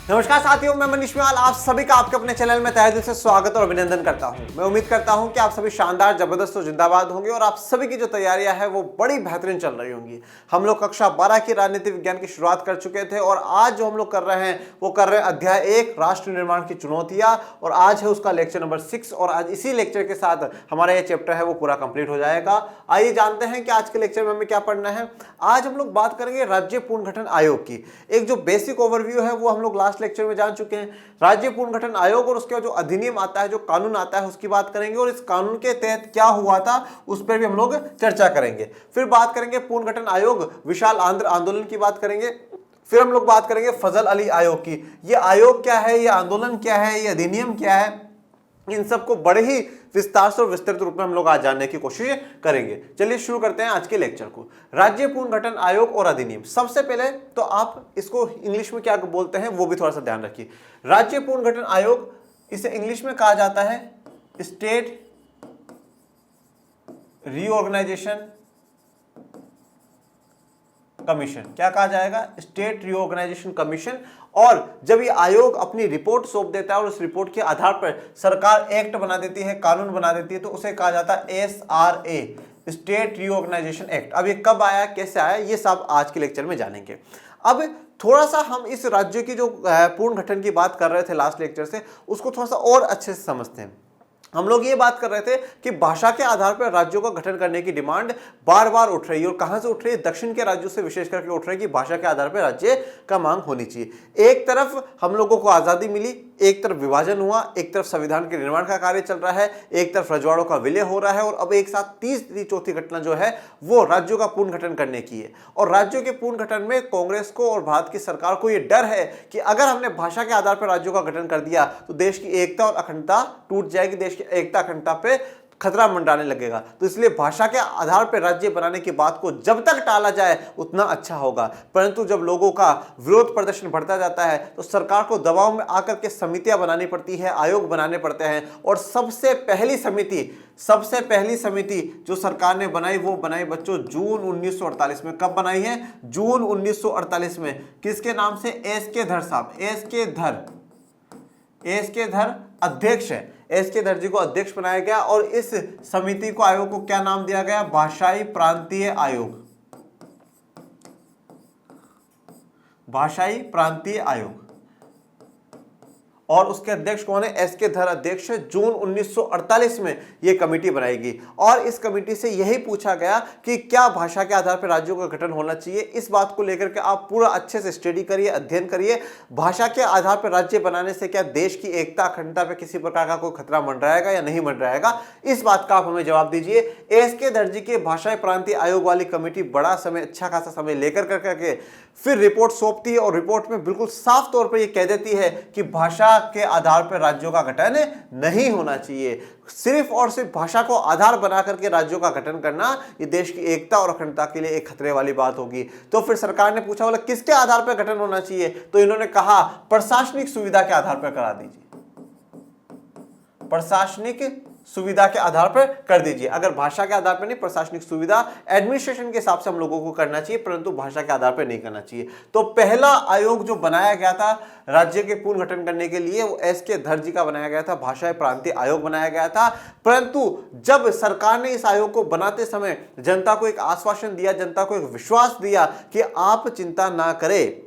नमस्कार साथियों, मैं मनीष मियाल आप सभी का आपके अपने चैनल में तहे दिल से स्वागत और अभिनंदन करता हूं। मैं उम्मीद करता हूं कि आप सभी शानदार, जबरदस्त और जिंदाबाद होंगे और आप सभी की जो तैयारियां हैं वो बड़ी बेहतरीन चल रही होंगी। हम लोग कक्षा 12 की राजनीति विज्ञान की शुरुआत कर चुके थे और आज जो हम लोग कर रहे हैं वो कर रहे हैं अध्याय 1 राष्ट्र निर्माण की चुनौतियां, और आज है उसका लेक्चर नंबर 6 और आज इसी लेक्चर के साथ हमारा ये चैप्टर है वो पूरा कंप्लीट हो जाएगा। आइए जानते हैं कि आज के लेक्चर में हमें क्या पढ़ना है। आज हम लोग बात करेंगे राज्य पुनर्गठन आयोग की। एक जो बेसिक ओवरव्यू है वो हम लोग लास्ट लेक्चर में जान चुके हैं। राज्य पुनर्गठन आयोग और उसके जो अधिनियम आता है, जो कानून आता है, उसकी बात करेंगे और इस कानून के तहत क्या हुआ था उस पर भी हम लोग चर्चा करेंगे। फिर बात करेंगे पुनर्गठन आयोग विशाल आंध्र आंदोलन की बात करेंगे। फिर हम लोग बात करेंगे फजल अली आयोग की। ये आयोग क्या है, ये आंदोलन क्या है, ये अधिनियम क्या है, इन सबको बड़े ही विस्तार से और विस्तृत रूप में हम लोग आज जानने की कोशिश करेंगे। चलिए शुरू करते हैं आज के लेक्चर को। राज्य पुनर्गठन आयोग और अधिनियम। सबसे पहले तो आप इसको इंग्लिश में क्या बोलते हैं वो भी थोड़ा सा ध्यान रखिए। राज्य पुनर्गठन आयोग, इसे इंग्लिश में कहा जाता है स्टेट रीऑर्गेनाइजेशन कमीशन। क्या कहा जाएगा? State reorganisation commission. और जब ये आयोग अपनी रिपोर्ट सौंप देता है और उस रिपोर्ट के आधार पर सरकार एक्ट बना देती है, कानून बना देती है, तो उसे कहा जाता है SRA, स्टेट रीऑर्गेनाइजेशन एक्ट। अब ये कब आया, कैसे आया, ये सब आज के लेक्चर में जानेंगे। अब थोड़ा सा हम इस राज्य की जो पुनर्गठन की बात कर रहे थे लास्ट लेक्चर से, उसको थोड़ा सा और अच्छे से समझते हैं। हम लोग ये बात कर रहे थे कि भाषा के आधार पर राज्यों का गठन करने की डिमांड बार बार उठ रही है। और कहां से उठ रही है? दक्षिण के राज्यों से विशेष करके उठ रही है कि भाषा के आधार पर राज्य का मांग होनी चाहिए। एक तरफ हम लोगों को आजादी मिली, एक तरफ विभाजन हुआ, एक तरफ संविधान के निर्माण का कार्य चल रहा है, एक तरफ रजवाड़ों का विलय हो रहा है, और अब एक साथ तीसरी चौथी घटना जो है वो राज्यों का पुनर्गठन करने की है। और राज्यों के पुनर्गठन में कांग्रेस को और भारत की सरकार को यह डर है कि अगर हमने भाषा के आधार पर राज्यों का गठन कर दिया तो देश की एकता और अखंडता टूट जाएगी, देश की एकता अखंडता पे खतरा मंडराने लगेगा। तो इसलिए भाषा के आधार पर राज्य बनाने की बात को जब तक टाला जाए उतना अच्छा होगा। परंतु जब लोगों का विरोध प्रदर्शन बढ़ता जाता है तो सरकार को दबाव में आकर के समितियां बनानी पड़ती है, आयोग बनाने पड़ते हैं। और सबसे पहली समिति जो सरकार ने बनाई वो बनाई बच्चों जून 1948 में। कब बनाई है? जून 1948 में। किसके नाम से? एस के धर साहब। एस के धर अध्यक्ष है। एस के धर जी को अध्यक्ष बनाया गया और इस समिति को, आयोग को क्या नाम दिया गया? भाषाई प्रांतीय आयोग। भाषाई प्रांतीय आयोग। और उसके अध्यक्ष कौन है? एस के धर अध्यक्ष। जून 1948 में यह कमेटी बनाएगी और इस कमेटी से यही पूछा गया कि क्या भाषा के आधार पर राज्यों का गठन होना चाहिए। इस बात को लेकर के आप पूरा अच्छे से स्टडी करिए, अध्ययन करिए। भाषा के आधार पर राज्य बनाने से क्या देश की एकता अखंडता पे किसी प्रकार का कोई खतरा मंडराएगा या नहीं मंडराएगा? इस बात का आप हमें जवाब दीजिए। एस के धर जी के भाषाई प्रांतीय आयोग वाली कमेटी बड़ा समय, अच्छा खासा समय लेकर करके फिर रिपोर्ट सौंपती है और रिपोर्ट में बिल्कुल साफ तौर पर यह कह देती है कि भाषा के आधार पर राज्यों का गठन नहीं होना चाहिए। सिर्फ और सिर्फ भाषा को आधार बना करके राज्यों का गठन करना ये देश की एकता और अखंडता के लिए एक खतरे वाली बात होगी। तो फिर सरकार ने पूछा, बोला किसके आधार पर गठन होना चाहिए? तो इन्होंने कहा प्रशासनिक सुविधा के आधार पर करा दीजिए, प्रशासनिक सुविधा के आधार पर कर दीजिए। अगर भाषा के आधार पर नहीं, प्रशासनिक सुविधा एडमिनिस्ट्रेशन के हिसाब से हम लोगों को करना चाहिए, परंतु भाषा के आधार पर नहीं करना चाहिए। तो पहला आयोग जो बनाया गया था राज्य के पुनर्गठन करने के लिए वो एस के धर जी का बनाया गया था, भाषाई प्रांतीय आयोग बनाया गया था। परंतु जब सरकार ने इस आयोग को बनाते समय जनता को एक आश्वासन दिया, जनता को एक विश्वास दिया कि आप चिंता ना करें,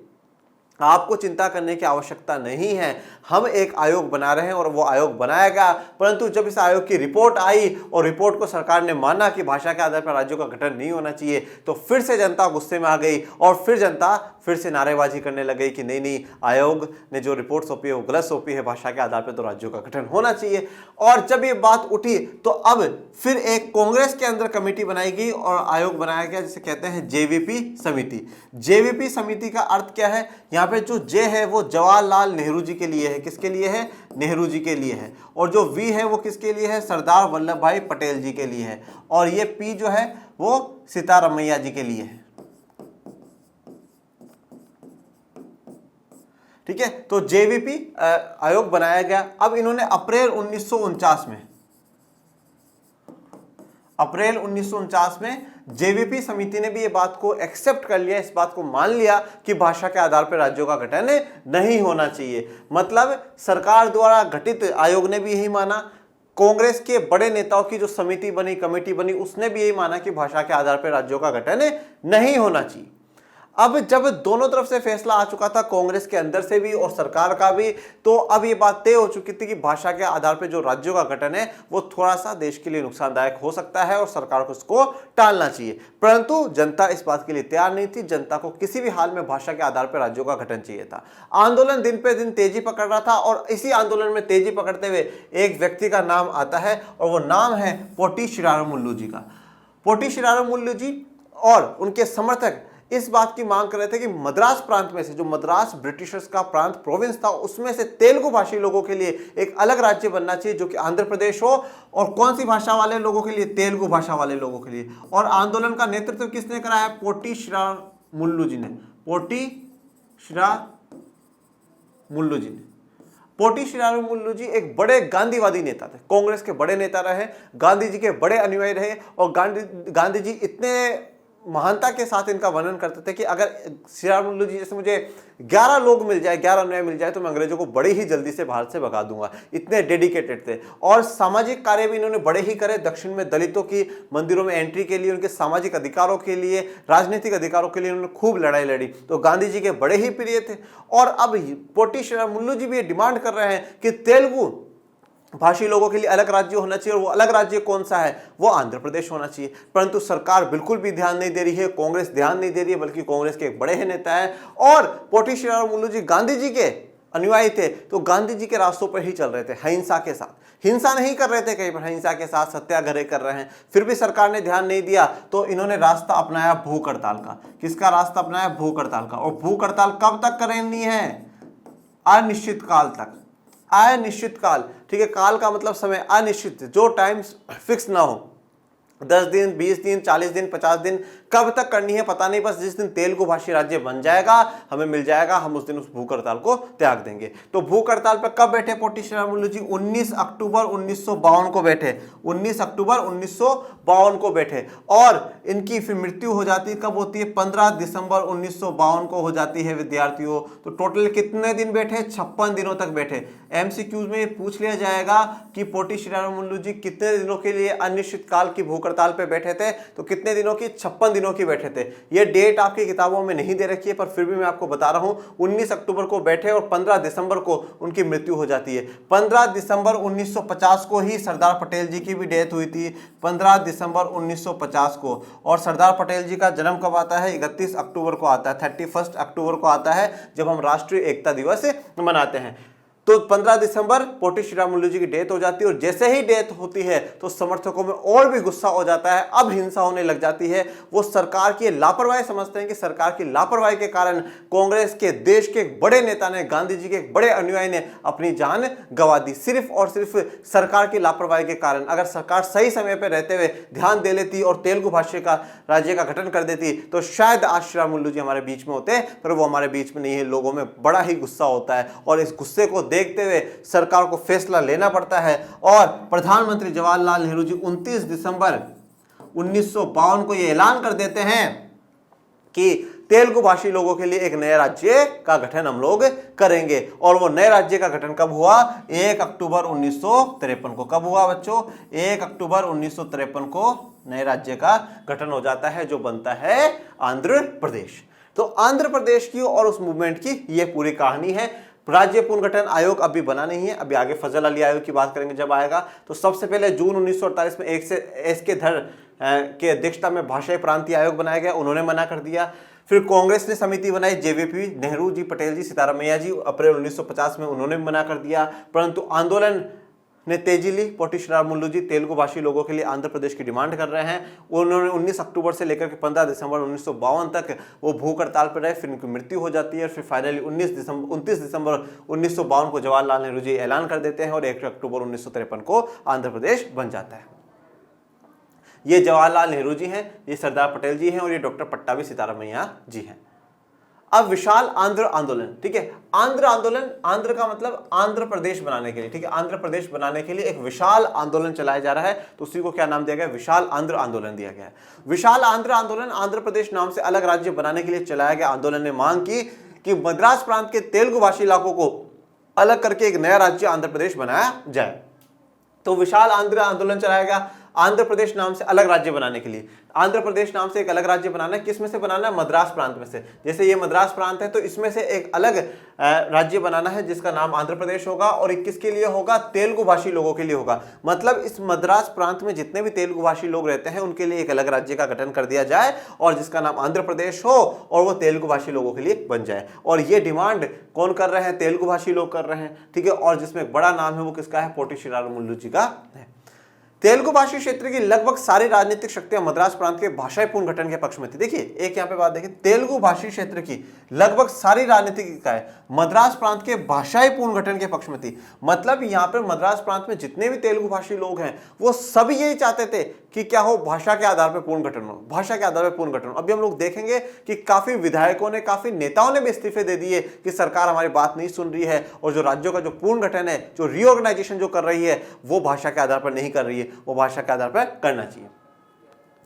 आपको चिंता करने की आवश्यकता नहीं है, हम एक आयोग बना रहे हैं, और वो आयोग बनाया गया। परंतु जब इस आयोग की रिपोर्ट आई और रिपोर्ट को सरकार ने माना कि भाषा के आधार पर राज्यों का गठन नहीं होना चाहिए, तो फिर से जनता गुस्से में आ गई और फिर जनता फिर से नारेबाजी करने लग गई कि नहीं, आयोग ने जो रिपोर्ट सौंपी है वो गलत सौंपी है, भाषा के आधार पर तो राज्यों का गठन होना चाहिए। और जब ये बात उठी तो अब फिर एक कांग्रेस के अंदर कमेटी बनाई गई और आयोग बनाया गया जिसे कहते हैं JVP समिति। JVP समिति का अर्थ क्या है? यहाँ पे जो जे है वो जवाहरलाल नेहरू जी के लिए है। किसके लिए है? नेहरू जी के लिए है। और जो वी है वो किसके लिए है? सरदार वल्लभ भाई पटेल जी के लिए है। और ये पी जो है वो सीतारमैया जी के लिए है। ठीक है, तो JVP आयोग बनाया गया। अब इन्होंने अप्रैल 1949 में जेवीपी समिति ने भी ये बात को एक्सेप्ट कर लिया, इस बात को मान लिया कि भाषा के आधार पर राज्यों का गठन नहीं होना चाहिए। मतलब सरकार द्वारा गठित आयोग ने भी यही माना, कांग्रेस के बड़े नेताओं की जो समिति बनी, कमेटी बनी, उसने भी यही माना कि भाषा के आधार पर राज्यों का गठन नहीं होना चाहिए। अब जब दोनों तरफ से फैसला आ चुका था, कांग्रेस के अंदर से भी और सरकार का भी, तो अब ये बात तय हो चुकी थी कि भाषा के आधार पर जो राज्यों का गठन है वो थोड़ा सा देश के लिए नुकसानदायक हो सकता है और सरकार को उसको टालना चाहिए। परंतु जनता इस बात के लिए तैयार नहीं थी। जनता को किसी भी हाल में भाषा के आधार पर राज्यों का गठन चाहिए था। आंदोलन दिन पे दिन तेजी पकड़ रहा था और इसी आंदोलन में तेजी पकड़ते हुए एक व्यक्ति का नाम आता है और वो नाम है पोटी श्रीराम मुल्लू जी का। पोटी श्रीराम मुल्लू जी और उनके समर्थक इस बात की मांग कर रहे थे कि मद्रास प्रांत में से, जो मद्रास ब्रिटिशर्स का प्रांत प्रोविंस था, उसमें से तेलुगु भाषी लोगों के लिए एक अलग राज्य बनना चाहिए जो कि आंध्र प्रदेश हो। और कौन सी भाषा वाले लोगों के लिए? तेलुगु भाषा वाले लोगों के लिए। और आंदोलन का नेतृत्व किसने करा है? पोटी श्रीराम मुल्लू जी ने। पोटी श्रीराम मुल्लू जी ने। पोटी श्रीराम मुल्लू जी एक बड़े गांधीवादी नेता थे, कांग्रेस के बड़े नेता रहे, गांधी जी के बड़े अनुयायी रहे। और गांधी जी इतने महानता के साथ इनका वर्णन करते थे कि अगर श्रीराम मुल्लू जी जैसे मुझे 11 लोग मिल जाए, 11 अनुयायी मिल जाए, तो मैं अंग्रेजों को बड़ी ही जल्दी से भारत से भगा दूंगा। इतने डेडिकेटेड थे। और सामाजिक कार्य भी इन्होंने बड़े ही करे। दक्षिण में दलितों की मंदिरों में एंट्री के लिए, उनके सामाजिक अधिकारों के लिए, राजनीतिक अधिकारों के लिए उन्होंने खूब लड़ाई लड़ी। तो गांधी जी के बड़े ही प्रिय थे। और अब पोटी श्रीराम मुल्लू जी भी ये डिमांड कर रहे हैं कि तेलुगु भाषी लोगों के लिए अलग राज्य होना चाहिए। और वो अलग राज्य कौन सा है? वो आंध्र प्रदेश होना चाहिए। परंतु सरकार बिल्कुल भी ध्यान नहीं दे रही है, कांग्रेस ध्यान नहीं दे रही है, बल्कि कांग्रेस के एक बड़े ही नेता है। और पोटी श्रीराम मुल्लू जी गांधी जी के अनुयायी थे, तो गांधी जी के रास्तों पर ही चल रहे थे, हिंसा के साथ। हिंसा नहीं कर रहे थे कहीं पर, हिंसा के साथ सत्याग्रह कर रहे हैं। फिर भी सरकार ने ध्यान नहीं दिया, तो इन्होंने रास्ता अपनाया भूख हड़ताल का। किसका रास्ता अपनाया? भूख हड़ताल का। और भूख हड़ताल कब तक करनी है? अनिश्चित काल तक। अनिश्चित काल, ठीक है, काल का मतलब समय, अनिश्चित, जो टाइम फिक्स ना हो। 10 दिन, 20 दिन, 40 दिन, 50 दिन, कब तक करनी है पता नहीं। बस जिस दिन तेलुगु भाषी राज्य बन जाएगा, हमें मिल जाएगा, हम उस दिन उस भूख हड़ताल को त्याग देंगे। तो भूख हड़ताल पर कब बैठे पोटी श्रीराम मुल्लू जी? 19 अक्टूबर 1952 को बैठे। 19 अक्टूबर 1952 को बैठे। और इनकी फिर मृत्यु हो जाती कब होती है? 15 दिसंबर 1952 को हो जाती है विद्यार्थियों। तो टोटल कितने दिन बैठे? 56 दिनों तक बैठे। एमसीक्यूज में पूछ लिया जाएगा कि पोटी श्रीराम मुल्लू जी कितने दिनों के लिए अनिश्चित काल की भूख हड़ताल पे बैठे थे? तो कितने दिनों की? 56 दिनों की बैठे थे। ये डेट आपकी किताबों में नहीं दे रखी है, पर फिर भी मैं आपको बता रहा हूं। 19 अक्टूबर को बैठे और 15 दिसंबर को उनकी मृत्यु हो जाती है। 15 दिसंबर 1950 को ही सरदार पटेल जी की भी डेथ हुई थी, 15 दिसंबर 1950 को। और सरदार पटेल जी का जन्म कब आता है? 31 अक्टूबर को आता है, 31 अक्टूबर को आता है, जब हम राष्ट्रीय एकता दिवस मनाते हैं। तो 15 दिसंबर पोटी श्रीराम मुल्लू जी की डेथ हो जाती है। और जैसे ही डेथ होती है तो समर्थकों में और भी गुस्सा हो जाता है, अब हिंसा होने लग जाती है। वो सरकार की लापरवाही समझते हैं कि सरकार की लापरवाही के कारण कांग्रेस के देश के एक बड़े नेता ने, गांधी जी के एक बड़े अनुयायी ने अपनी जान गंवा दी, सिर्फ और सिर्फ सरकार की लापरवाही के कारण। अगर सरकार सही समय पर रहते हुए ध्यान दे लेती और तेलुगु भाषा का राज्य का गठन कर देती तो शायद आज श्रीराम मुल्लू जी हमारे बीच में होते, पर वो हमारे बीच में नहीं है। लोगों में बड़ा ही गुस्सा होता है और इस गुस्से को देखते हुए सरकार को फैसला लेना पड़ता है। और प्रधानमंत्री जवाहरलाल नेहरू जी 29 दिसंबर 1952 को यह ऐलान कर देते हैं कि तेलुगु भाषी लोगों के लिए एक नए राज्य का गठन हम लोग करेंगे। और वो नए राज्य का गठन कब हुआ? 1 अक्टूबर 1953 को। कब हुआ बच्चों? 1 अक्टूबर 1953 को नए राज्य का गठन हो जाता है, जो बनता है आंध्र प्रदेश। तो आंध्र प्रदेश की और उस मूवमेंट की ये पूरी कहानी है। राज्य पुनर्गठन आयोग अभी बना नहीं है, अभी आगे फजल अली आयोग की बात करेंगे जब आएगा। तो सबसे पहले जून 1948 में एस के धर के अध्यक्षता में भाषाई प्रांतीय आयोग बनाया गया, उन्होंने मना कर दिया। फिर कांग्रेस ने समिति बनाई, जेवीपी, नेहरू जी, पटेल जी, सीतारामैया जी, अप्रैल 1950 में उन्होंने मना कर दिया। परंतु आंदोलन ने तेजी ली। पोटी श्रीराम मुल्लू जी तेलुगु भाषी लोगों के लिए आंध्र प्रदेश की डिमांड कर रहे हैं। उन्होंने 19 अक्टूबर से लेकर के 15 दिसंबर 1952 तक वो भूख हड़ताल पर रहे। फिर उनकी मृत्यु हो जाती है। फिर फाइनली 29 दिसंबर 1952 को जवाहरलाल नेहरू जी ऐलान कर देते हैं और 1 अक्टूबर 1953 को आंध्र प्रदेश बन जाता है। ये जवाहरलाल नेहरू जी हैं, ये सरदार पटेल जी हैं और ये डॉक्टर पट्टाभी सीतारामैया जी हैं। अब विशाल आंध्र आंदोलन, ठीक है, आंध्र आंदोलन, आंध्र का मतलब आंध्र प्रदेश बनाने के लिए, ठीक है, आंध्र प्रदेश बनाने के लिए एक विशाल आंदोलन चलाया जा रहा है, तो उसी को क्या नाम दिया गया, विशाल आंध्र आंदोलन दिया गया है। विशाल आंध्र आंदोलन आंध्र प्रदेश नाम से अलग राज्य बनाने के लिए चलाया गया आंदोलन ने मांग की कि मद्रास प्रांत के तेलुगु भाषी इलाकों को अलग करके एक नया राज्य आंध्र प्रदेश बनाया जाए। तो विशाल आंध्र आंदोलन चलाया गया आंध्र प्रदेश नाम से अलग राज्य बनाने के लिए। आंध्र प्रदेश नाम से एक अलग राज्य बनाना है, किस में से बनाना है, मद्रास प्रांत में से। जैसे ये मद्रास प्रांत है तो इसमें से एक अलग राज्य बनाना है जिसका नाम आंध्र प्रदेश होगा, और किसके लिए होगा, तेलुगु भाषी लोगों के लिए होगा। मतलब इस मद्रास प्रांत में जितने भी तेलुगु भाषी लोग रहते हैं उनके लिए एक अलग राज्य का गठन कर दिया जाए और जिसका नाम आंध्र प्रदेश हो और वो तेलुगु भाषी लोगों के लिए बन जाए। और ये डिमांड कौन कर रहे हैं, तेलुगु भाषी लोग कर रहे हैं, ठीक है। और जिसमें एक बड़ा नाम है वो किसका है, पोटी श्रीरामुलु जी का है। तेलुगु भाषी क्षेत्र की लगभग सारी राजनीतिक शक्तियां मद्रास प्रांत के भाषाई पूर्ण गठन के पक्ष में थी। देखिए एक यहां पे बात देखिए, तेलुगु भाषी क्षेत्र की लगभग सारी राजनीतिक इकाई मद्रास प्रांत के भाषाई पूर्ण गठन के पक्ष में थी। मतलब यहां पर मद्रास प्रांत में जितने भी तेलुगु भाषी लोग हैं वो सभी यही चाहते थे कि क्या हो, भाषा के आधार पर पूर्ण गठन हो, भाषा के आधार पर पूर्ण गठन हो। अभी हम लोग देखेंगे कि काफी विधायकों ने, काफी नेताओं ने भी इस्तीफे दे दिए कि सरकार हमारी बात नहीं सुन रही है और जो राज्यों का जो पूर्ण गठन है, जो रीऑर्गेनाइजेशन जो कर रही है वो भाषा के आधार पर नहीं कर रही है, वो भाषा के आधार पर करना चाहिए।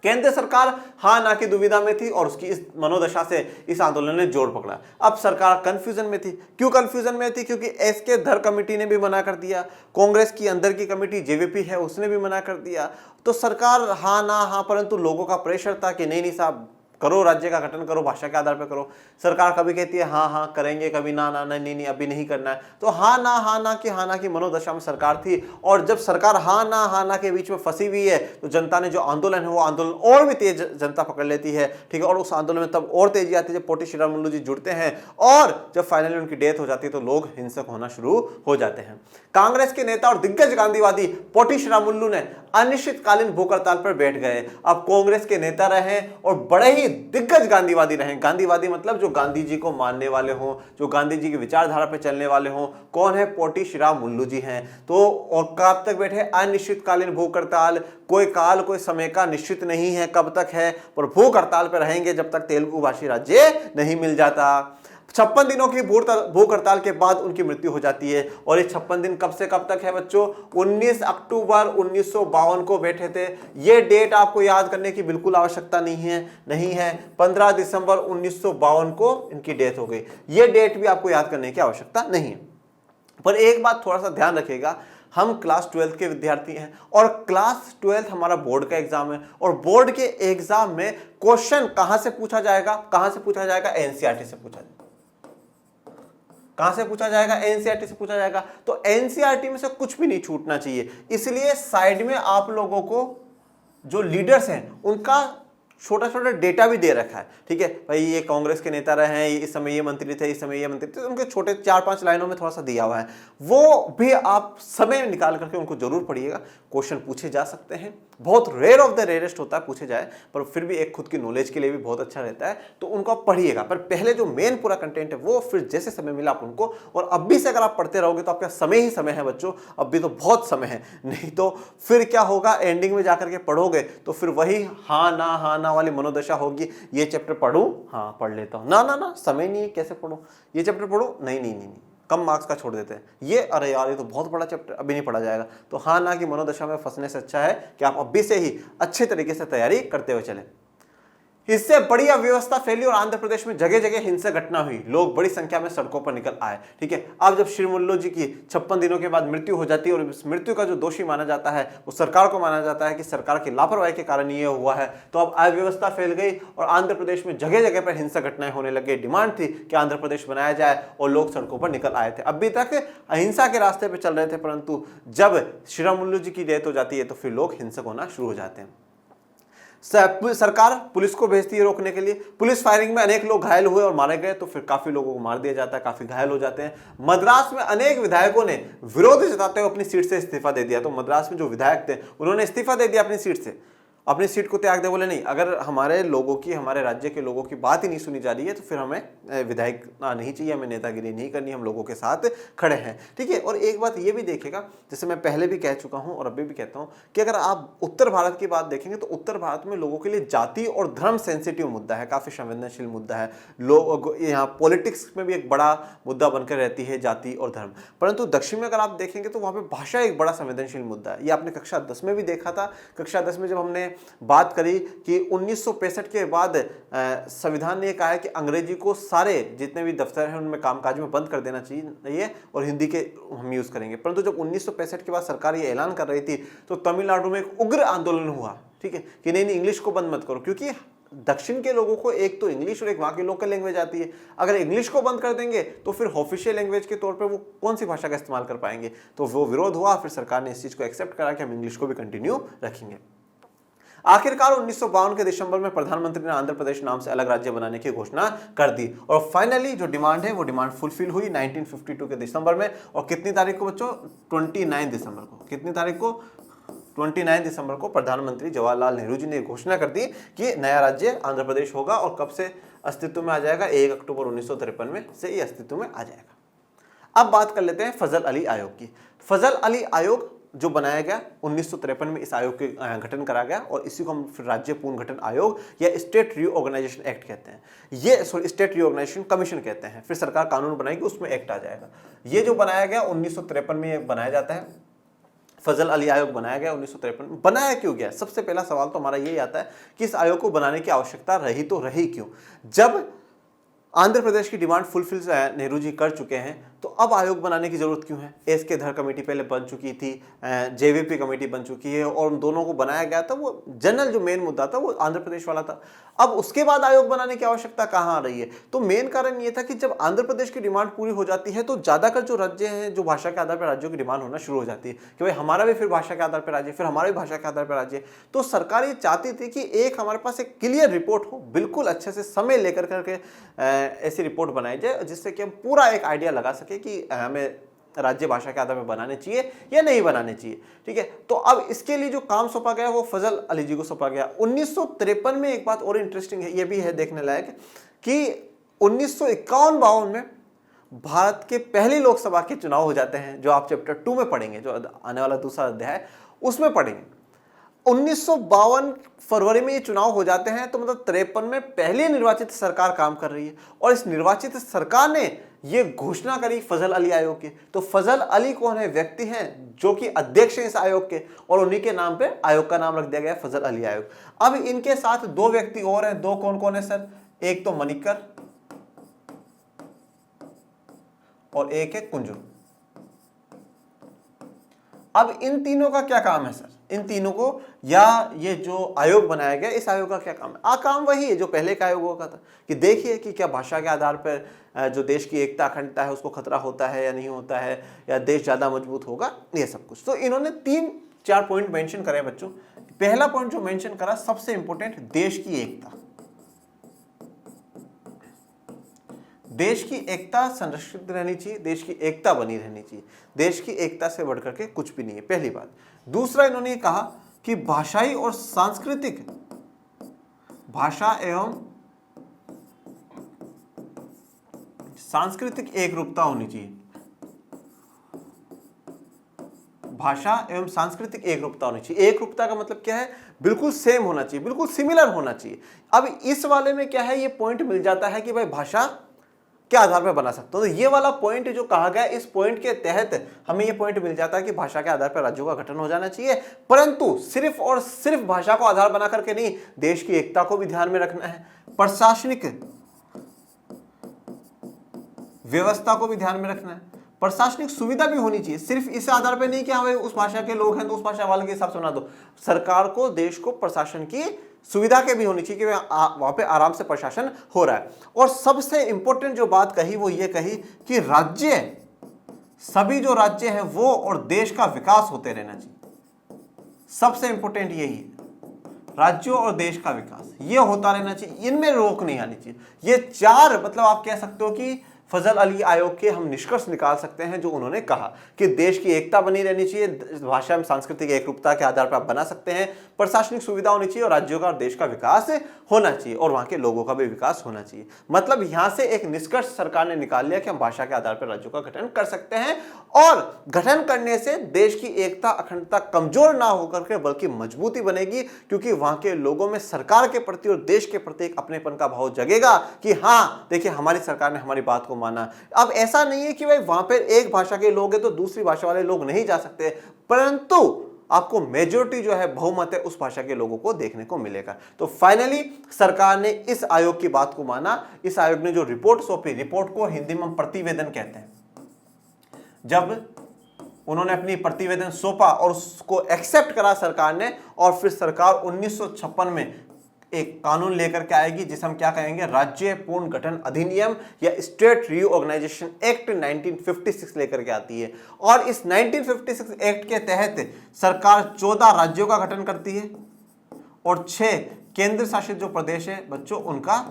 केंद्र सरकार हाँ ना की दुविधा में थी और उसकी इस मनोदशा से इस आंदोलन ने जोर पकड़ा। अब सरकार कंफ्यूजन में थी। क्यों कंफ्यूजन में थी, क्योंकि एसके धर कमेटी ने भी मना कर दिया, कांग्रेस की अंदर की कमेटी जेवीपी है उसने भी मना कर दिया। तो सरकार हाँ ना हाँ, परंतु लोगों का प्रेशर था कि नहीं साहब करो, राज्य का गठन करो, भाषा के आधार पर करो। सरकार कभी कहती है हाँ हाँ करेंगे, कभी ना ना नहीं नहीं अभी नहीं करना है। तो हाँ ना की मनोदशा में सरकार थी। और जब सरकार हाँ ना के बीच में फंसी हुई है तो जनता ने जो आंदोलन है वो आंदोलन और भी तेज जनता पकड़ लेती है, ठीक है। और उस आंदोलन में तब और तेजी आती है जब पोटी श्रीरामुलु जी जुड़ते हैं और जब फाइनली उनकी डेथ हो जाती है तो लोग हिंसक होना शुरू हो जाते हैं। कांग्रेस के नेता और दिग्गज गांधीवादी पोटी श्रीरामुलु ने अनिश्चितकालीन भूख हड़ताल पर बैठ गए। अब कांग्रेस के नेता रहे और बड़े ही दिग्गज गांधीवादी रहे। गांधीवादी मतलब जो गांधी जी को मानने वाले हों, जो गांधी जी की विचारधारा पर चलने वाले हों। कौन है, पोटी श्रीरामुलु जी हैं। तो और कब तक बैठे, अनिश्चितकालीन भूख हड़ताल। कोई काल कोई समय का निश्चित नहीं है कब तक है, पर भूख हड़ताल पर रहेंगे जब तक तेलुगु भाषी राज्य नहीं मिल जाता। 56 दिनों की भूख हड़ताल के बाद उनकी मृत्यु हो जाती है। और ये 56 दिन कब से कब तक है बच्चों, 19 अक्टूबर 1952 को बैठे थे। ये डेट आपको याद करने की बिल्कुल आवश्यकता नहीं है। 15 दिसंबर 1952 को इनकी डेथ हो गई। ये डेट भी आपको याद करने की आवश्यकता नहीं है। पर एक बात थोड़ा सा ध्यान रखिएगा, हम क्लास 12 के विद्यार्थी हैं और क्लास 12 हमारा बोर्ड का एग्जाम है और बोर्ड के एग्जाम में क्वेश्चन कहां से पूछा जाएगा, एनसीईआरटी से पूछा जाएगा। कहां से पूछा जाएगा, एनसीईआरटी से पूछा जाएगा। तो एनसीईआरटी में से कुछ भी नहीं छूटना चाहिए। इसलिए साइड में आप लोगों को जो लीडर्स हैं उनका छोटा छोटा डेटा भी दे रखा है, ठीक है। भाई ये कांग्रेस के नेता रहे हैं, इस समय ये मंत्री थे, इस समय ये मंत्री थे, उनके छोटे 4-5 लाइनों में थोड़ा सा दिया हुआ है। वो भी आप समय निकाल करके उनको जरूर पढ़िएगा। क्वेश्चन पूछे जा सकते हैं, बहुत रेयर ऑफ द रेयरेस्ट होता है पूछे जाए, पर फिर भी एक खुद की नॉलेज के लिए भी बहुत अच्छा रहता है। तो उनको आप पढ़िएगा, पर पहले जो मेन पूरा कंटेंट है वो फिर जैसे समय मिला आप उनको। और अब भी से अगर आप पढ़ते रहोगे तो आपका समय ही समय है बच्चों, अब भी तो बहुत समय है। नहीं तो फिर क्या होगा, एंडिंग में जाकर के पढ़ोगे तो फिर वही हाँ ना वाली मनोदशा होगी। ये चैप्टर पढ़ूं, हाँ पढ़ लेता हूं, ना समय नहीं है, कैसे पढ़ूं, ये चैप्टर पढ़ूं, नहीं, कम मार्क्स का छोड़ देते हैं। ये अरे यार ये तो बहुत बड़ा चैप्टर, अभी नहीं पढ़ा जाएगा। तो हाँ ना की मनोदशा में फंसने से अच्छा है कि आप अभी से ही अच्छे तरीके से तैयारी करते हुए चलें। इससे बड़ी अव्यवस्था फैली और आंध्र प्रदेश में जगह जगह हिंसक घटना हुई। लोग बड़ी संख्या में सड़कों पर निकल आए, ठीक है। अब जब श्रीमुल्लु जी की 56 दिनों के बाद मृत्यु हो जाती है और इस मृत्यु का जो दोषी माना जाता है वो सरकार को माना जाता है कि सरकार की लापरवाही के कारण ये हुआ है। तो अब अव्यवस्था फैल गई और आंध्र प्रदेश में जगह जगह पर हिंसक घटनाएं होने लगी। डिमांड थी कि आंध्र प्रदेश बनाया जाए और लोग सड़कों पर निकल आए थे। अभी तक अहिंसा के रास्ते पर चल रहे थे, परंतु जब श्रीरामुलु जी की डेथ हो जाती है तो फिर लोग हिंसक होना शुरू हो जाते हैं। सरकार पुलिस को भेजती है रोकने के लिए। पुलिस फायरिंग में अनेक लोग घायल हुए और मारे गए, तो फिर काफी लोगों को मार दिया जाता है, काफी घायल हो जाते हैं। मद्रास में अनेक विधायकों ने विरोध जताते हुए अपनी सीट से इस्तीफा दे दिया। तो मद्रास में जो विधायक थे उन्होंने इस्तीफा दे दिया अपनी सीट से अपनी सीट को त्याग दे, बोले नहीं, अगर हमारे लोगों की, हमारे राज्य के लोगों की बात ही नहीं सुनी जा रही है तो फिर हमें विधायक नहीं चाहिए, हमें नेतागिरी नहीं करनी, हम लोगों के साथ खड़े हैं, ठीक है। और एक बात ये भी देखेगा, जैसे मैं पहले भी कह चुका हूं और अभी भी कहता हूं कि अगर आप उत्तर भारत की बात देखेंगे तो उत्तर भारत में लोगों के लिए जाति और धर्म सेंसिटिव मुद्दा है, काफी संवेदनशील मुद्दा है। लोग यहाँ पॉलिटिक्स में भी एक बड़ा मुद्दा बनकर रहती है जाति और धर्म। परंतु दक्षिण में अगर आप देखेंगे तो वहां पे भाषा एक बड़ा संवेदनशील मुद्दा है। ये आपने कक्षा 10 में भी देखा था। कक्षा 10 में जब हमने बात करी कि 1965 के बाद संविधान ने कहा है कि अंग्रेजी को सारे जितने भी दफ्तर हैं उनमें कामकाज में बंद कर देना चाहिए और हिंदी के हम यूज करेंगे। परंतु जब 1965 के बाद सरकार ये ऐलान कर रही थी तो तमिलनाडु में एक उग्र आंदोलन हुआ, ठीक है, कि नहीं इंग्लिश को बंद मत करो, क्योंकि दक्षिण के लोगों को एक तो इंग्लिश और एक वहां की लोकल लैंग्वेज आती है। अगर इंग्लिश को बंद कर देंगे तो फिर ऑफिशियल लैंग्वेज के तौर पे वो कौन सी भाषा का इस्तेमाल कर पाएंगे। तो वो विरोध हुआ, फिर सरकार ने इस चीज को एक्सेप्ट करा कि हम इंग्लिश को भी कंटिन्यू रखेंगे। आखिरकार 1952 के दिसंबर में प्रधानमंत्री ने आंध्र प्रदेश नाम से अलग राज्य बनाने की घोषणा कर दी और फाइनली जो डिमांड है वो डिमांड फुलफिल हुई 1952 के दिसंबर में। और कितनी तारीख को बच्चों? 29 दिसंबर को। कितनी तारीख को? 29 दिसंबर को प्रधानमंत्री जवाहरलाल नेहरू जी ने घोषणा कर दी कि नया राज्य आंध्र प्रदेश होगा। और कब से अस्तित्व में आ जाएगा? 1 अक्टूबर 1953 में से ये अस्तित्व में आ जाएगा। अब बात कर लेते हैं फजल अली आयोग की। फजल अली आयोग जो बनाया गया 1953 में, इस आयोग के गठन करा गया और इसी को हम फिर राज्य पुनर्गठन आयोग या स्टेट रीऑर्गेनाइजेशन एक्ट कहते हैं। ये स्टेट रीऑर्गेनाइजेशन कमीशन कहते हैं। फिर सरकार कानून बनाएगी, उसमें एक्ट आ जाएगा। ये जो बनाया गया 1953 में ये बनाया जाता है, फजल अली आयोग बनाया गया 1953 में। बनाया क्यों गया? सबसे पहला सवाल तो हमारा यही आता है कि इस आयोग को बनाने की आवश्यकता रही तो रही क्यों? जब आंध्र प्रदेश की डिमांड फुलफिल नेहरू जी कर चुके हैं तो अब आयोग बनाने की जरूरत क्यों है? एसके धर कमेटी पहले बन चुकी थी, जेवीपी कमेटी बन चुकी है और उन दोनों को बनाया गया था। वो जनरल जो मेन मुद्दा था वो आंध्र प्रदेश वाला था। अब उसके बाद आयोग बनाने की आवश्यकता कहाँ आ रही है? तो मेन कारण ये था कि जब आंध्र प्रदेश की डिमांड पूरी हो जाती है तो ज्यादातर जो राज्य हैं, जो भाषा के आधार पर राज्यों की डिमांड होना शुरू हो जाती है कि भाई हमारा भी फिर भाषा के आधार पर राज्य, फिर हमारा भी भाषा के आधार पर राज्य। तो सरकार ये चाहती थी कि एक हमारे पास एक क्लियर रिपोर्ट हो, बिल्कुल अच्छे से समय लेकर करके ऐसी रिपोर्ट बनाई जाए जिससे कि हम पूरा एक आइडिया लगा सके कि हमें राज्य भाषा के आधार पर बनाने चाहिए या नहीं बनाने चाहिए, ठीक है। तो अब इसके लिए जो काम सौंपा गया वो फजल अली जी को सौंपा गया। 1953 में एक बात और इंटरेस्टिंग है, ये भी है देखने लायक, कि 1951-52 में भारत के पहली लोकसभा के चुनाव हो जाते हैं, जो आप चैप्टर 2 में पढ़ेंगे, जो आने वाला दूसरा अध्याय उसमें पढ़ेंगे। 1952 फरवरी में ये चुनाव हो जाते हैं, तो मतलब 53 में पहली निर्वाचित सरकार काम कर रही है और इस निर्वाचित सरकार ने ये घोषणा करी फजल अली आयोग की। तो फजल अली कौन है? व्यक्ति हैं जो कि अध्यक्ष हैं इस आयोग के और उन्हीं के नाम पे आयोग का नाम रख दिया गया फजल अली आयोग। अब इनके साथ दो व्यक्ति और हैं। दो कौन कौन है सर? एक तो मनिकर और एक है कुंजरू। अब इन तीनों का क्या काम है सर? इन तीनों को, या ये जो आयोग बनाया गया, इस आयोग का क्या काम है? काम वही है जो पहले का आयोग का था कि देखिए कि क्या भाषा के आधार पर जो देश की एकता अखंडता है उसको खतरा होता है या नहीं होता है, या देश ज्यादा मजबूत होगा, ये सब कुछ। तो इन्होंने 3-4 पॉइंट मेंशन करे बच्चों। पहला पॉइंट जो मेंशन करा सबसे इंपॉर्टेंट, देश की एकता। देश की एकता संरक्षित रहनी चाहिए, देश की एकता बनी रहनी चाहिए। देश की एकता से बढ़कर के कुछ भी नहीं है, पहली बात। दूसरा, इन्होंने कहा कि भाषाई और सांस्कृतिक, भाषा एवं सांस्कृतिक एकरूपता होनी चाहिए। भाषा एवं सांस्कृतिक एकरूपता होनी चाहिए। एकरूपता का मतलब क्या है? बिल्कुल सेम होना चाहिए, बिल्कुल सिमिलर होना चाहिए। अब इस वाले में क्या है, ये पॉइंट मिल जाता है कि भाई भाषा के आधार पर बना सकते हो। तो ये वाला पॉइंट जो कहा गया, इस पॉइंट के तहत हमें ये पॉइंट मिल जाता है कि भाषा के आधार पर राज्यों का गठन हो जाना चाहिए। परंतु सिर्फ और सिर्फ भाषा को आधार बना करके नहीं, देश की एकता को भी ध्यान में रखना है, प्रशासनिक व्यवस्था को भी ध्यान में रखना है, प्रशासनिक सुविधा भी होनी चाहिए। सिर्फ इस आधार पर नहीं कि हाँ उस भाषा के लोग हैं तो उस भाषा वाले के हिसाब से बना दो। सरकार को, देश को प्रशासन की सुविधा के भी होनी चाहिए कि वहां पे आराम से प्रशासन हो रहा है। और सबसे इंपॉर्टेंट जो बात कही वो ये कही कि राज्य, सभी जो राज्य हैं वो और देश का विकास होते रहना चाहिए। सबसे इंपॉर्टेंट यही है, राज्यों और देश का विकास ये होता रहना चाहिए, इनमें रोक नहीं आनी चाहिए। ये चार, मतलब आप कह सकते हो कि फजल अली आयोग के हम निष्कर्ष निकाल सकते हैं जो उन्होंने कहा कि देश की एकता बनी रहनी चाहिए, भाषा एवं सांस्कृतिक एकरूपता के आधार पर आप बना सकते हैं, प्रशासनिक सुविधा होनी चाहिए और राज्यों का और देश का विकास होना चाहिए और वहां के लोगों का भी विकास होना चाहिए। मतलब यहां से एक निष्कर्ष सरकार ने निकाल लिया कि हम भाषा के आधार पर राज्यों का गठन कर सकते हैं और गठन करने से देश की एकता अखंडता कमजोर ना होकर के बल्कि मजबूती बनेगी, क्योंकि वहां के लोगों में सरकार के प्रति और देश के प्रति एक अपनेपन का भाव जगेगा कि हाँ देखिए हमारी सरकार ने हमारी बात को माना। अब ऐसा नहीं है कि भाई वहां पर एक भाषा के लोग हैं तो दूसरी भाषा वाले लोग नहीं जा सकते, परंतु आपको मेजॉरिटी जो है बहुमत है उस भाषा के लोगों को देखने को मिलेगा। तो फाइनली सरकार ने इस आयोग की बात को माना। इस आयोग ने जो रिपोर्ट सौंपी, रिपोर्ट को हिंदी में प्रतिवेदन कहते हैं, जब उन्होंने अपनी प्रतिवेदन सौंपा और उसको एक्सेप्ट करा सरकार ने, और फिर सरकार 1956 में एक कानून लेकर के आएगी जिसे हम क्या कहेंगे, राज्य पुनर्गठन अधिनियम या स्टेट रीऑर्गेनाइजेशन एक्ट 1956 लेकर के आती है। और इस 1956 एक्ट के तहत सरकार 14 राज्यों का गठन करती है और 6 केंद्र शासित जो प्रदेश है बच्चों उनका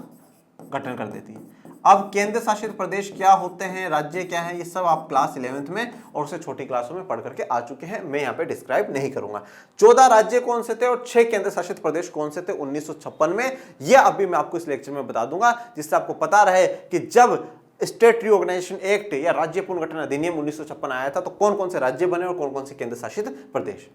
गठन कर देती है। अब केंद्र शासित प्रदेश क्या होते हैं, राज्य क्या है, ये सब आप क्लास 11th में और उससे छोटी क्लासों में पढ़ करके आ चुके हैं, मैं यहाँ पे डिस्क्राइब नहीं करूंगा। 14 राज्य कौन से थे और 6 केंद्र शासित प्रदेश कौन से थे 1956 में, यह अभी मैं आपको इस लेक्चर में बता दूंगा, जिससे आपको पता रहे कि जब स्टेट रीऑर्गेनाइजेशन एक्ट या राज्य पुनर्गठन अधिनियम 1956 आया था तो कौन कौन से राज्य बने और कौन कौन से केंद्र शासित प्रदेश।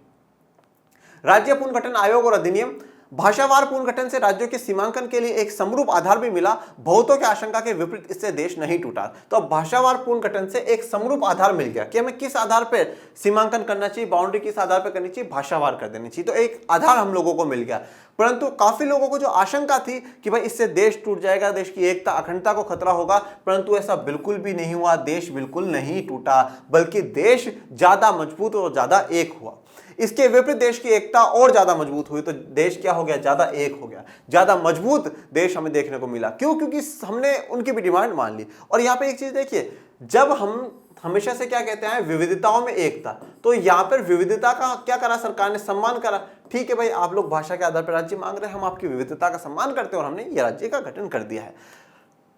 राज्य पुनर्गठन आयोग और अधिनियम, भाषावार पुनर्गठन से राज्यों के सीमांकन के लिए एक समरूप आधार भी मिला, बहुतों की आशंका के विपरीत इससे देश नहीं टूटा। तो अब भाषावार पुनर्गठन से एक समरूप आधार मिल गया कि हमें किस आधार पर सीमांकन करना चाहिए, बाउंड्री किस आधार पर करनी चाहिए, भाषावार कर देनी चाहिए। तो एक आधार हम लोगों को मिल गया, परंतु काफी लोगों को जो आशंका थी कि भाई इससे देश टूट जाएगा, देश की एकता अखंडता को खतरा होगा, परंतु ऐसा बिल्कुल भी नहीं हुआ। देश बिल्कुल नहीं टूटा, बल्कि देश ज्यादा मजबूत और ज्यादा एक हुआ। इसके विपरीत देश की एकता और ज्यादा मजबूत हुई, तो देश क्या हो गया, ज्यादा एक हो गया, ज्यादा मजबूत देश हमें देखने को मिला। क्यों? क्योंकि हमने उनकी भी डिमांड मान ली। और यहाँ पे एक चीज देखिए, जब हम हमेशा से क्या कहते हैं, विविधताओं में एकता, तो यहाँ पर विविधता का क्या करा सरकार ने, सम्मान करा। ठीक है भाई, आप लोग भाषा के आधार पर राज्य मांग रहे हैं, हम आपकी विविधता का सम्मान करते हैं और हमने ये राज्य का गठन कर दिया है।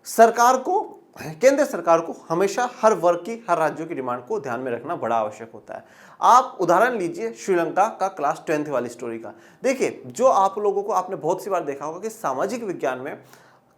सरकार को, केंद्र सरकार को हमेशा हर वर्ग की, हर राज्यों की डिमांड को ध्यान में रखना बड़ा आवश्यक होता है। आप उदाहरण लीजिए श्रीलंका का क्लास 10th वाली स्टोरी का। देखिए, जो आप लोगों को, आपने बहुत सी बार देखा होगा कि सामाजिक विज्ञान में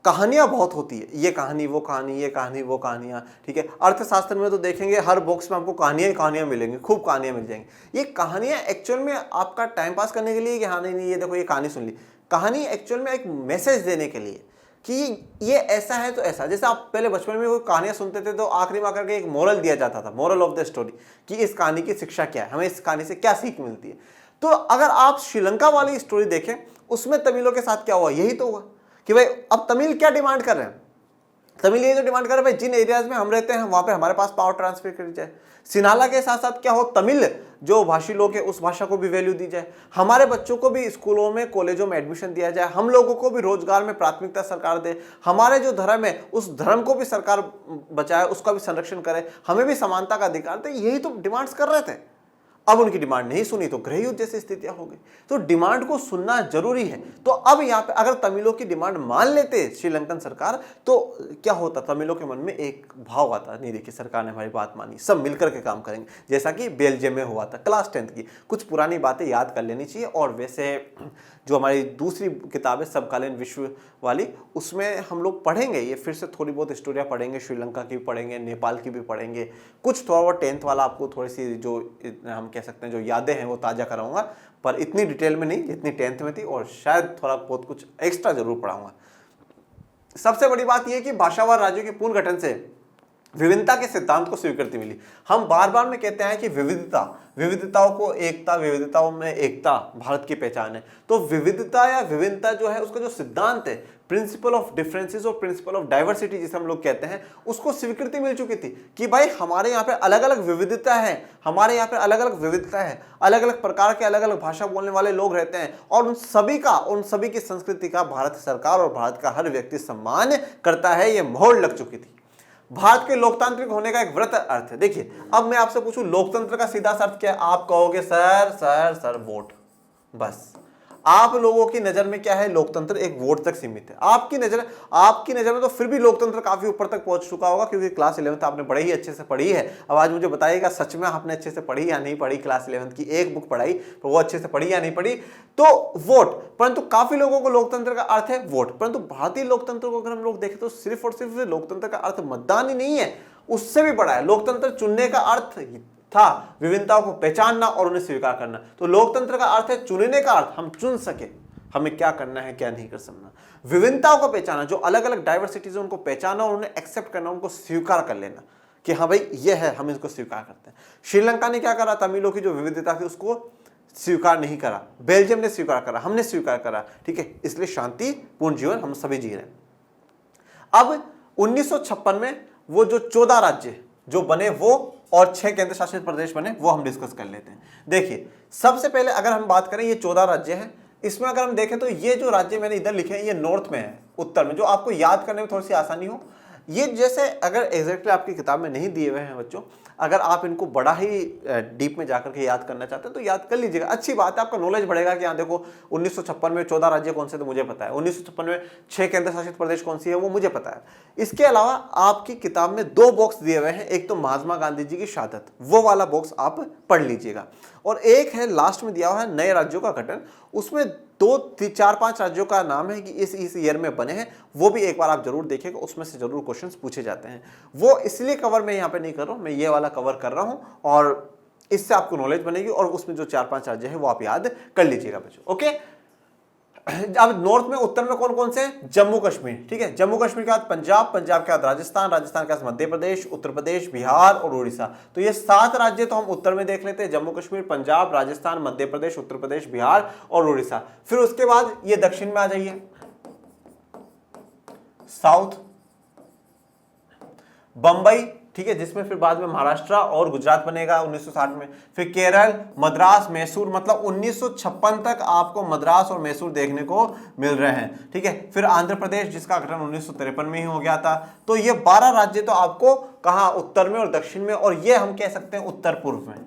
कहानियां बहुत होती है, ये कहानी वो कहानी, ये कहानी वो कहानियां, ठीक है। अर्थशास्त्र में तो देखेंगे हर बॉक्स में आपको कहानियां ही कहानियां मिलेंगी, खूब कहानियां मिल जाएंगी। ये कहानियां एक्चुअल में आपका टाइम पास करने के लिए कि हाँ नहीं ये देखो ये कहानी सुन ली, कहानी एक्चुअल में एक मैसेज देने के लिए कि ये ऐसा है तो ऐसा। जैसे आप पहले बचपन में कोई कहानियां सुनते थे तो आखिरी में आकर के एक मोरल दिया जाता था, मोरल ऑफ द स्टोरी, कि इस कहानी की शिक्षा क्या है, हमें इस कहानी से क्या सीख मिलती है। तो अगर आप श्रीलंका वाली स्टोरी देखें, उसमें तमिलों के साथ क्या हुआ, यही तो हुआ कि भाई अब तमिल क्या डिमांड कर रहे हैं, तमिल ये तो डिमांड कर रहे हैं भाई जिन एरियाज में हम रहते हैं वहां पे हमारे पास पावर ट्रांसफर करी जाए। सिनाला के साथ साथ क्या हो, तमिल जो भाषी लोग हैं उस भाषा को भी वैल्यू दी जाए, हमारे बच्चों को भी स्कूलों में कॉलेजों में एडमिशन दिया जाए, हम लोगों को भी रोजगार में प्राथमिकता सरकार दे, हमारे जो धर्म है उस धर्म को भी सरकार बचाए, उसका भी संरक्षण करे, हमें भी समानता का अधिकार दे। यही तो डिमांड्स कर रहे थे। अब उनकी डिमांड नहीं सुनी तो गृह युद्ध जैसी स्थितियां हो गई। तो डिमांड को सुनना जरूरी है। तो अब यहाँ पे अगर तमिलों की डिमांड मान लेते श्रीलंकन सरकार तो क्या होता, तमिलों के मन में एक भाव आता, नहीं देखिए सरकार ने हमारी बात मानी, सब मिलकर के काम करेंगे, जैसा कि बेल्जियम में हुआ था क्लास 10th की। कुछ पुरानी बातें याद कर लेनी चाहिए। और वैसे जो हमारी दूसरी किताब है समकालीन विश्व वाली, उसमें हम लोग पढ़ेंगे, ये फिर से थोड़ी बहुत स्टोरियाँ पढ़ेंगे, श्रीलंका की भी पढ़ेंगे, नेपाल की भी पढ़ेंगे, कुछ थोड़ा बहुत 10th वाला आपको थोड़ी सी जो हम कह सकते हैं जो यादें हैं वो ताज़ा कराऊंगा, पर इतनी डिटेल में नहीं जितनी 10th में थी, और शायद थोड़ा बहुत कुछ एक्स्ट्रा जरूर पढ़ाऊंगा। सबसे बड़ी बात यह है कि भाषावार राज्यों के पुनर्गठन से विभिन्नता के सिद्धांत को स्वीकृति मिली। हम बार बार में कहते हैं कि विविधताओं को एकता, विविधताओं में एकता भारत की पहचान है। तो विविधता या विभिन्नता जो है उसका जो सिद्धांत है, प्रिंसिपल ऑफ डिफरेंसेस और प्रिंसिपल ऑफ डाइवर्सिटी जिसे हम लोग कहते हैं, उसको स्वीकृति मिल चुकी थी कि भाई हमारे यहाँ पे अलग अलग विविधता है, हमारे यहाँ पे अलग अलग विविधता है, अलग अलग प्रकार के अलग अलग भाषा बोलने वाले लोग रहते हैं, और उन सभी की संस्कृति का भारत सरकार और भारत का हर व्यक्ति सम्मान करता है। ये मोहर लग चुकी थी। भारत के लोकतांत्रिक होने का एक व्रत अर्थ है। देखिए, अब मैं आपसे पूछूं लोकतंत्र का सीधा अर्थ क्या है, आप कहोगे सर वोट, बस। आप लोगों की नजर में क्या है, लोकतंत्र एक वोट तक सीमित है। आपकी नजर में तो फिर भी लोकतंत्र काफी ऊपर तक पहुंच चुका होगा, क्योंकि क्लास 11th आपने बड़े ही अच्छे से पढ़ी है। अब आज मुझे बताइएगा सच में आपने अच्छे से पढ़ी या नहीं पढ़ी, क्लास 11th की एक बुक पढ़ाई तो वो अच्छे से पढ़ी या नहीं पढ़ी। तो वोट, परंतु काफी लोगों को लोकतंत्र का अर्थ है वोट, परंतु भारतीय लोकतंत्र को अगर हम लोग देखें तो सिर्फ और सिर्फ लोकतंत्र का अर्थ मतदान ही नहीं है, उससे भी बड़ा है। लोकतंत्र चुनने का अर्थ था विभिन्नताओं को पहचानना और उन्हें स्वीकार करना। तो लोकतंत्र का अर्थ है चुनने का अर्थ, हम चुन सके हमें क्या करना है क्या नहीं कर सकना। विभिन्नताओं को पहचाना, जो अलग अलग डाइवर्सिटीज उनको पहचाना और उन्हें एक्सेप्ट करना, उनको स्वीकार कर लेना कि हाँ भाई ये है, हम इसको स्वीकार करते हैं। श्रीलंका ने क्या करा, तमिलों की जो विविधता थी उसको स्वीकार नहीं करा, बेल्जियम ने स्वीकार करा, हमने स्वीकार करा, ठीक है। इसलिए शांतिपूर्ण जीवन हम सभी जी रहे हैं। अब 1956 में वो जो 14 राज्य जो बने वो और 6 केंद्र शासित प्रदेश बने, वो हम डिस्कस कर लेते हैं। देखिए सबसे पहले अगर हम बात करें, ये 14 राज्य हैं, इसमें अगर हम देखें तो ये जो राज्य मैंने इधर लिखे हैं ये नॉर्थ में है, उत्तर में, जो आपको याद करने में थोड़ी सी आसानी हो। ये जैसे अगर एग्जैक्टली आपकी किताब में नहीं दिए हुए हैं बच्चों, अगर आप इनको बड़ा ही डीप में जाकर के याद करना चाहते हैं तो याद कर लीजिएगा, अच्छी बात है, आपका नॉलेज बढ़ेगा कि हाँ देखो 1956 में 14 राज्य कौन से तो मुझे पता है, 1956 में 6 केंद्र शासित प्रदेश कौन सी है वो मुझे पता है। इसके अलावा आपकी किताब में 2 बॉक्स दिए हुए हैं, एक तो महात्मा गांधी जी की शहादत, वो वाला बॉक्स आप पढ़ लीजिएगा, और एक है लास्ट में दिया हुआ है नए राज्यों का गठन, उसमें 2-4-5 राज्यों का नाम है कि इस ईयर में बने हैं, वो भी एक बार आप जरूर देखिएगा, उसमें से जरूर क्वेश्चंस पूछे जाते हैं। वो इसलिए कवर मैं यहाँ पे नहीं कर रहा हूँ, मैं ये वाला कवर कर रहा हूँ, और इससे आपको नॉलेज बनेगी, और उसमें जो 4-5 राज्य है वो आप याद कर लीजिएगा बच्चों, ओके। अब नॉर्थ में, उत्तर में कौन कौन से, जम्मू कश्मीर, ठीक है, जम्मू कश्मीर के बाद पंजाब, पंजाब के बाद राजस्थान, राजस्थान के बाद मध्य प्रदेश, उत्तर प्रदेश, बिहार और उड़ीसा। तो ये 7 राज्य तो हम उत्तर में देख लेते हैं, जम्मू कश्मीर, पंजाब, राजस्थान, मध्य प्रदेश, उत्तर प्रदेश, बिहार और उड़ीसा। फिर उसके बाद ये दक्षिण में आ जाइए, साउथ, बंबई, ठीक है, जिसमें फिर बाद में महाराष्ट्र और गुजरात बनेगा 1960 में, फिर केरल, मद्रास, मैसूर, मतलब 1956 तक आपको मद्रास और मैसूर देखने को मिल रहे हैं, ठीक है। फिर आंध्र प्रदेश, जिसका गठन 1953 में ही हो गया था। तो ये 12 राज्य तो आपको कहाँ, उत्तर में और दक्षिण में, और ये हम कह सकते हैं उत्तर पूर्व में,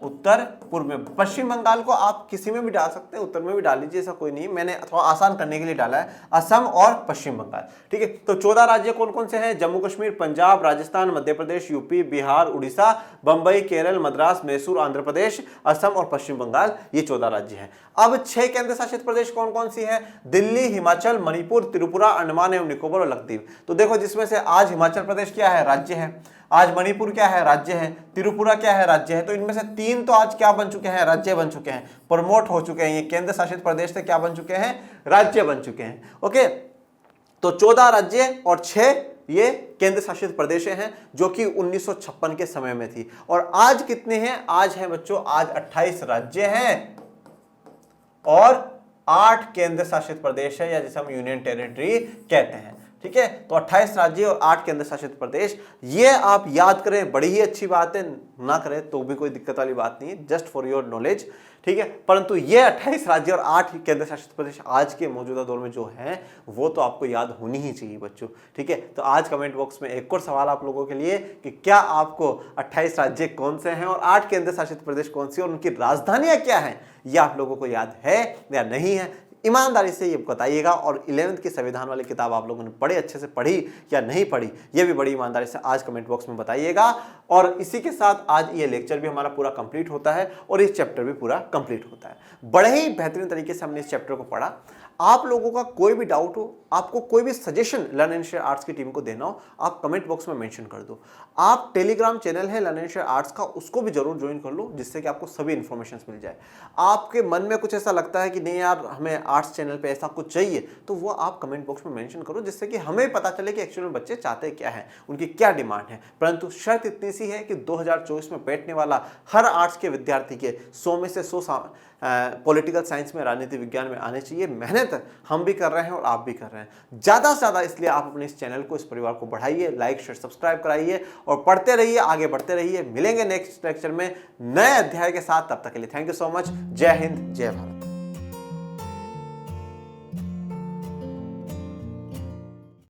उत्तर पूर्व में। पश्चिम बंगाल को आप किसी में भी डाल सकते हैं, उत्तर में भी डाल लीजिए, ऐसा कोई नहीं, मैंने थोड़ा आसान करने के लिए डाला है, असम और पश्चिम बंगाल, ठीक है। तो 14 राज्य कौन कौन से हैं, जम्मू कश्मीर, पंजाब, राजस्थान, मध्य प्रदेश, यूपी, बिहार, उड़ीसा, बंबई, केरल, मद्रास, मैसूर, आंध्र प्रदेश, असम और पश्चिम बंगाल, ये 14 राज्य हैं। अब 6 केंद्र शासित प्रदेश कौन कौन सी है, दिल्ली, हिमाचल, मणिपुर, त्रिपुरा, अंडमान एवं निकोबार और लक्षद्वीप। तो देखो जिसमें से आज हिमाचल प्रदेश क्या है, राज्य है, आज मणिपुर क्या है, राज्य है, त्रिपुरा क्या है, राज्य है। तो इनमें से 3 तो आज क्या बन चुके हैं, राज्य बन चुके हैं, प्रमोट हो चुके हैं, ये केंद्र शासित प्रदेश से क्या बन चुके हैं, राज्य बन चुके हैं, ओके। तो 14 राज्य और 6 ये केंद्र शासित प्रदेश हैं, जो कि 1956 के समय में थी। और आज कितने हैं, आज हैं बच्चों, आज 28 राज्य हैं और 8 केंद्र शासित प्रदेश है, या जिसे हम यूनियन टेरिटरी कहते हैं, ठीक है। तो 28 राज्य और 8 केंद्र शासित प्रदेश, ये आप याद करें, बड़ी ही अच्छी बात है, ना करें तो भी कोई दिक्कत वाली बात नहीं है, जस्ट फॉर योर नॉलेज, ठीक है। परंतु ये 28 राज्य और 8 केंद्र शासित प्रदेश आज के मौजूदा दौर में जो हैं वो तो आपको याद होनी ही चाहिए बच्चों, ठीक है। तो आज कमेंट बॉक्स में एक और सवाल आप लोगों के लिए कि क्या आपको 28 राज्य कौन से हैं और 8 केंद्र शासित प्रदेश कौन सी और उनकी राजधानियां क्या हैं, ये आप लोगों को याद है या नहीं है, ईमानदारी से ये बताइएगा। और 11th की संविधान वाली किताब आप लोगों ने पढ़े, अच्छे से पढ़ी या नहीं पढ़ी, ये भी बड़ी ईमानदारी से आज कमेंट बॉक्स में बताइएगा। और इसी के साथ आज ये लेक्चर भी हमारा पूरा कंप्लीट होता है और इस चैप्टर भी पूरा कंप्लीट होता है। बड़े ही बेहतरीन तरीके से हमने इस चैप्टर को पढ़ा। आप लोगों का कोई भी डाउट हो, आपको कोई भी suggestion learn and share arts की टीम को देना हो, आप कमेंट बॉक्स में मेंशन कर दो। आप टेलीग्राम चैनल है लर्न एंड शेयर आर्ट्स का, उसको भी जरूर ज्वाइन कर लो, जिससे कि आपको सभी इन्फॉर्मेशन मिल जाए। आपके मन में कुछ ऐसा लगता है कि नहीं यार हमें आर्ट्स चैनल पे ऐसा कुछ चाहिए, तो वो आप कमेंट बॉक्स में मेंशन करो, जिससे कि हमें पता चले कि एक्चुअली में बच्चे चाहते क्या हैं, उनकी क्या डिमांड है। परंतु शर्त इतनी सी है कि 2024 में बैठने वाला हर आर्ट्स के विद्यार्थी के 100 में से 100 पॉलिटिकल साइंस में, राजनीति विज्ञान में आने चाहिए। मेहनत हम भी कर रहे हैं और आप भी कर रहे हैं ज़्यादा से ज़्यादा, इसलिए आप अपने इस चैनल को, इस परिवार को बढ़ाइए, लाइक शेयर सब्सक्राइब कराइए और पढ़ते रहिए, आगे बढ़ते रहिए। मिलेंगे नेक्स्ट लेक्चर में नए अध्याय के साथ, तब तक के लिए थैंक यू सो मच। जय हिंद, जय भारत।